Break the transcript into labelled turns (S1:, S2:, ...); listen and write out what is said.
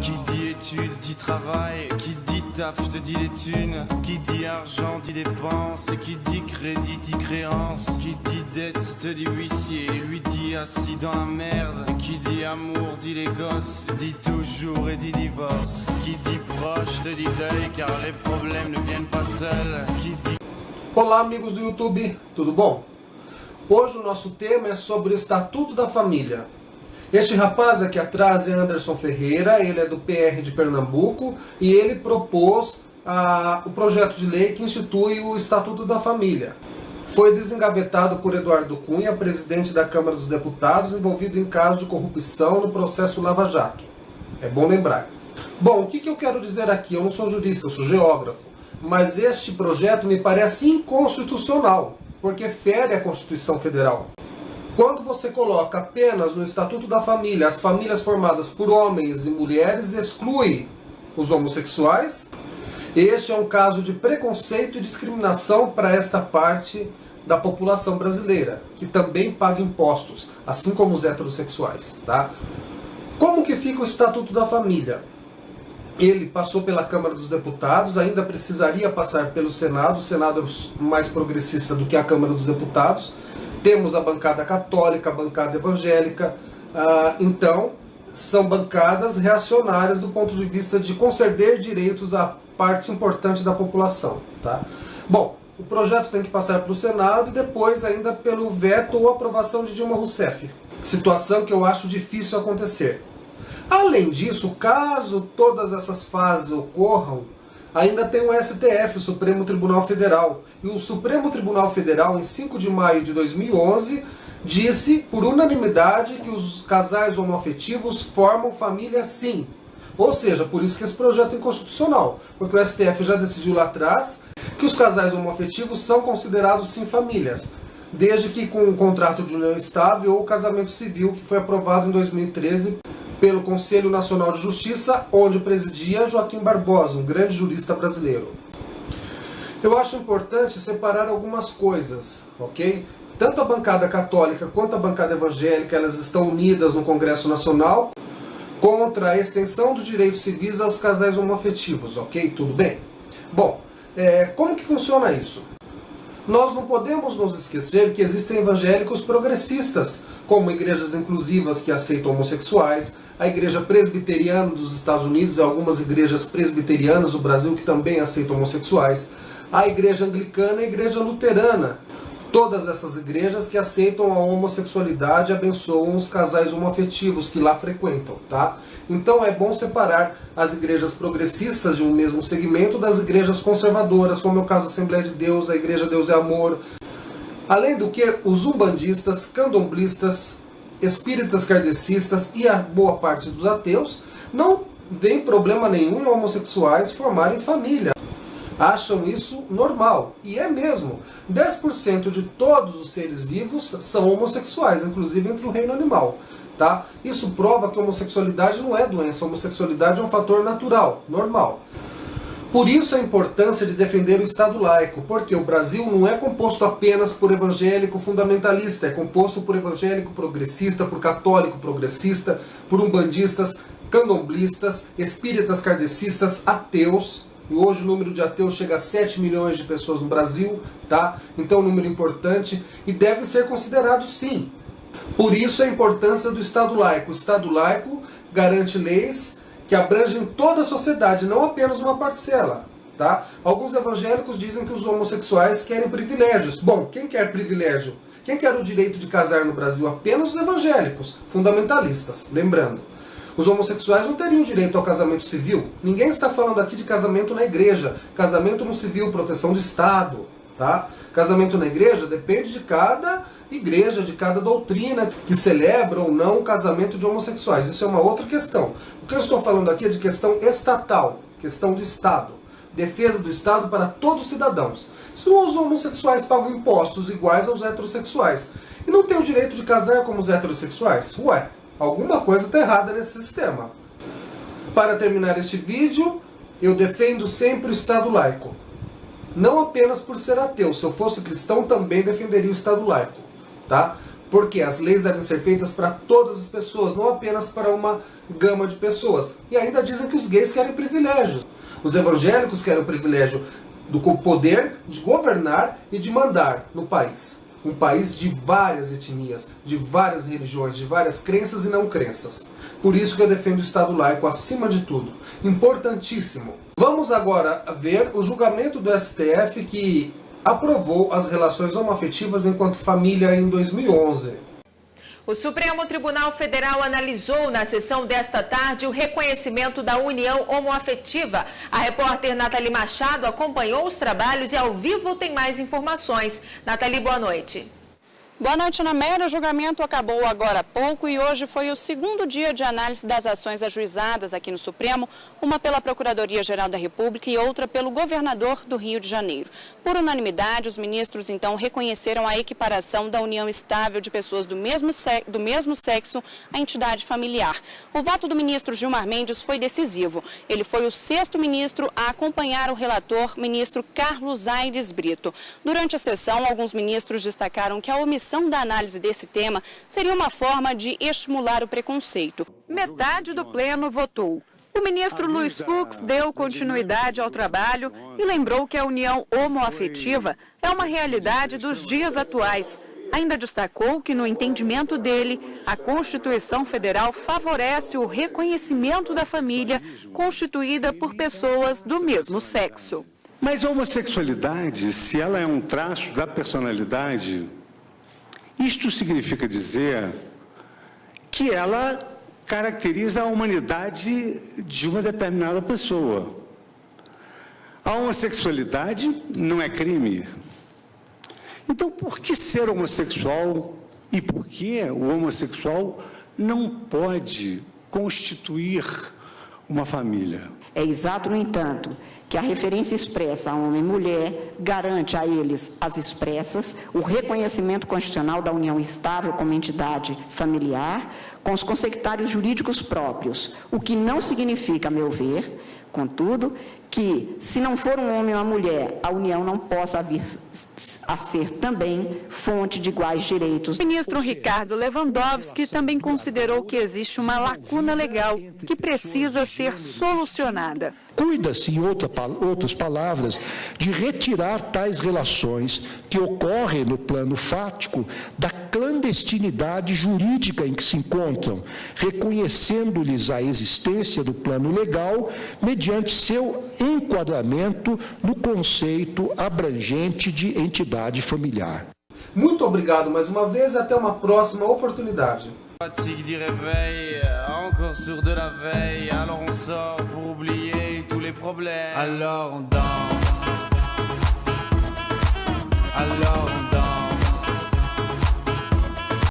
S1: Qui dit études dit travail, qui dit taf te dit les thunes, qui dit argent dit dépense, qui dit crédit dit créance, qui dit dette te dit huissier, lui dit assis dans la merde, qui dit amour dit les gosses, dit toujours et dit divorce, qui dit proche te dit deuil car les problèmes ne viennent pas seuls, qui dit...
S2: Olá amigos do YouTube, tudo bom? Hoje o nosso tema é sobre o Estatuto da Família. Este rapaz aqui atrás é Anderson Ferreira, ele é do PR de Pernambuco e ele propôs o projeto de lei que institui o Estatuto da Família. Foi desengavetado por Eduardo Cunha, presidente da Câmara dos Deputados, envolvido em caso de corrupção no processo Lava Jato. É bom lembrar. Bom, o que eu quero dizer aqui? Eu não sou jurista, eu sou geógrafo. Mas este projeto me parece inconstitucional, porque fere a Constituição Federal. Quando você coloca apenas no Estatuto da Família as famílias formadas por homens e mulheres, exclui os homossexuais, este é um caso de preconceito e discriminação para esta parte da população brasileira, que também paga impostos, assim como os heterossexuais. Tá? Como que fica o Estatuto da Família? Ele passou pela Câmara dos Deputados, ainda precisaria passar pelo Senado. O Senado é mais progressista do que a Câmara dos Deputados. Temos a bancada católica, a bancada evangélica. Então, são bancadas reacionárias do ponto de vista de conceder direitos à parte importante da população. Tá? Bom, o projeto tem que passar pelo Senado e depois ainda pelo veto ou aprovação de Dilma Rousseff. Situação que eu acho difícil acontecer. Além disso, caso todas essas fases ocorram, ainda tem o STF, o Supremo Tribunal Federal. E o Supremo Tribunal Federal, em 5 de maio de 2011, disse por unanimidade que os casais homoafetivos formam família sim. Ou seja, por isso que esse projeto é inconstitucional, porque o STF já decidiu lá atrás que os casais homoafetivos são considerados sim famílias, desde que com um contrato de união estável ou casamento civil, que foi aprovado em 2013 pelo Conselho Nacional de Justiça, onde presidia Joaquim Barbosa, um grande jurista brasileiro. Eu acho importante separar algumas coisas, ok? Tanto a bancada católica quanto a bancada evangélica, elas estão unidas no Congresso Nacional contra a extensão dos direitos civis aos casais homoafetivos, ok? Tudo bem? Bom, como que funciona isso? Nós não podemos nos esquecer que existem evangélicos progressistas, como igrejas inclusivas que aceitam homossexuais, a Igreja Presbiteriana dos Estados Unidos e algumas igrejas presbiterianas do Brasil que também aceitam homossexuais, a Igreja Anglicana e a Igreja Luterana. Todas essas igrejas que aceitam a homossexualidade e abençoam os casais homoafetivos que lá frequentam. Tá? Então é bom separar as igrejas progressistas de um mesmo segmento das igrejas conservadoras, como é o caso da Assembleia de Deus, a Igreja Deus é Amor. Além do que, os umbandistas, candomblistas, espíritas kardecistas e a boa parte dos ateus não vêem problema nenhum em homossexuais formarem família. Acham isso normal. E é mesmo. 10% de todos os seres vivos são homossexuais, inclusive entre o reino animal. Tá? Isso prova que a homossexualidade não é doença. A homossexualidade é um fator natural, normal. Por isso a importância de defender o Estado laico, porque o Brasil não é composto apenas por evangélico fundamentalista, é composto por evangélico progressista, por católico progressista, por umbandistas, candomblistas, espíritas kardecistas, ateus. E hoje o número de ateus chega a 7 milhões de pessoas no Brasil, tá? Então é um número importante e deve ser considerado sim. Por isso a importância do Estado laico. O Estado laico garante leis que abrangem toda a sociedade, não apenas uma parcela. Tá? Alguns evangélicos dizem que os homossexuais querem privilégios. Bom, quem quer privilégio? Quem quer o direito de casar no Brasil? Apenas os evangélicos, fundamentalistas, lembrando. Os homossexuais não teriam direito ao casamento civil. Ninguém está falando aqui de casamento na igreja. Casamento no civil, proteção do Estado. Tá? Casamento na igreja depende de cada igreja, de cada doutrina que celebra ou não o casamento de homossexuais. Isso é uma outra questão. O que eu estou falando aqui é de questão estatal, questão do Estado. Defesa do Estado para todos os cidadãos. Se os homossexuais pagam impostos iguais aos heterossexuais e não têm o direito de casar como os heterossexuais, ué, alguma coisa está errada nesse sistema. Para terminar este vídeo, eu defendo sempre o Estado laico. Não apenas por ser ateu. Se eu fosse cristão, também defenderia o Estado laico. Tá? Porque as leis devem ser feitas para todas as pessoas, não apenas para uma gama de pessoas. E ainda dizem que os gays querem privilégios. Os evangélicos querem o privilégio do poder de governar e de mandar no país. Um país de várias etnias, de várias religiões, de várias crenças e não crenças. Por isso que eu defendo o Estado laico acima de tudo. Importantíssimo. Vamos agora ver o julgamento do STF que aprovou as relações homoafetivas enquanto família em 2011.
S3: O Supremo Tribunal Federal analisou na sessão desta tarde o reconhecimento da união homoafetiva. A repórter Nathalie Machado acompanhou os trabalhos e ao vivo tem mais informações. Nathalie, boa noite.
S4: Boa noite, Ana Mera. O julgamento acabou agora há pouco e hoje foi o segundo dia de análise das ações ajuizadas aqui no Supremo, uma pela Procuradoria-Geral da República e outra pelo governador do Rio de Janeiro. Por unanimidade, os ministros, então, reconheceram a equiparação da união estável de pessoas do mesmo sexo à entidade familiar. O voto do ministro Gilmar Mendes foi decisivo. Ele foi o sexto ministro a acompanhar o relator, ministro Carlos Aires Brito. Durante a sessão, alguns ministros destacaram que a omissão da análise desse tema seria uma forma de estimular o preconceito. Metade do pleno votou. O ministro Luiz Fux deu continuidade ao trabalho e lembrou que a união homoafetiva é uma realidade dos dias atuais. Ainda destacou que, no entendimento dele, a Constituição Federal favorece o reconhecimento da família constituída por pessoas do mesmo sexo.
S5: Mas a homossexualidade, se ela é um traço da personalidade, isto significa dizer que ela caracteriza a humanidade de uma determinada pessoa. A homossexualidade não é crime. Então, por que ser homossexual e por que o homossexual não pode constituir uma família?
S6: É exato, no entanto, que a referência expressa a homem e mulher garante a eles as expressas, o reconhecimento constitucional da união estável como entidade familiar, com os consectários jurídicos próprios, o que não significa, a meu ver, contudo, que, se não for um homem ou uma mulher, a união não possa vir a ser também fonte de iguais direitos.
S4: O ministro Ricardo Lewandowski também considerou que existe uma lacuna legal que precisa ser solucionada.
S7: Cuida-se, em outras palavras, de retirar tais relações que ocorrem no plano fático da clandestinidade jurídica em que se encontram, reconhecendo-lhes a existência do plano legal mediante seu enquadramento no conceito abrangente de entidade familiar.
S2: Muito obrigado mais uma vez e até uma próxima oportunidade.
S1: Fatigue du réveil, encore sur de la veille. Alors on sort pour oublier tous les problèmes. Alors on danse. Alors on danse.